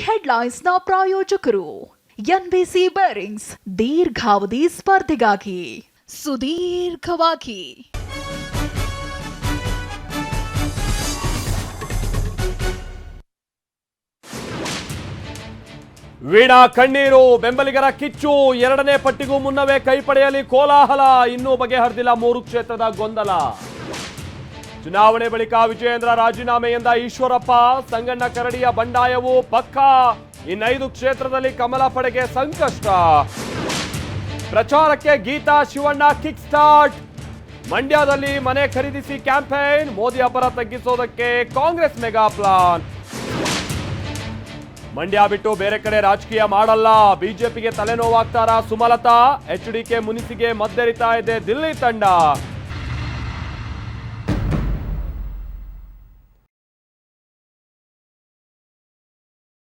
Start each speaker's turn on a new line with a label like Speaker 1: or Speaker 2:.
Speaker 1: Headlines ನ ಪ್ರಾಯೋಜಕರು NBC bearings ದೀರ್ಘಾವಧಿ ಸ್ಪರ್ಧೆಗಾಗಿ ಸುದೀರ್ಘವಾಗಿ.
Speaker 2: ವೀಣಾ ಕಣ್ಣೀರು, ಬೆಂಬಲಿಗರ ಕಿಚ್ಚು. ಎರಡನೇ ಪಟ್ಟಿಗೂ ಮುನ್ನವೇ ಕೈ ಪಡೆಯಲಿ ಕೋಲಾಹಲ. ಇನ್ನೂ ಬಗೆಹರಿದಿಲ್ಲ 3 ಕ್ಷೇತ್ರದ ಗೊಂದಲ. ಚುನಾವಣೆ ಬಳಿಕ ವಿಜಯೇಂದ್ರ ರಾಜೀನಾಮೆಯಿಂದ ಈಶ್ವರಪ್ಪ, ಸಂಗಣ್ಣ ಕರಡಿಯ ಬಂಡಾಯವು ಪಕ್ಕಾ. ಇನ್ನು 5 ಕ್ಷೇತ್ರದಲ್ಲಿ ಕಮಲ ಪಡೆಗೆ ಸಂಕಷ್ಟ. ಪ್ರಚಾರಕ್ಕೆ ಗೀತಾ ಶಿವಣ್ಣ ಕಿಕ್ ಸ್ಟಾರ್ಟ್. ಮಂಡ್ಯದಲ್ಲಿ ಮನೆ ಖರೀದಿಸಿ ಕ್ಯಾಂಪೇನ್. ಮೋದಿ ಅಬ್ಬರ ತಗ್ಗಿಸೋದಕ್ಕೆ ಕಾಂಗ್ರೆಸ್ ಮೆಗಾ ಪ್ಲಾನ್. ಮಂಡ್ಯ ಬಿಟ್ಟು ಬೇರೆ ಕಡೆ ರಾಜಕೀಯ ಮಾಡಲ್ಲ, ಬಿಜೆಪಿಗೆ ತಲೆನೋವಾಗ್ತಾರಾ ಸುಮಲತಾ. ಎಚ್ಡಿಕೆ ಮುನಿಸಿಗೆ ಮದ್ದೆರಿತಾ ಇದೆ ದಿಲ್ಲಿ ತಂಡ.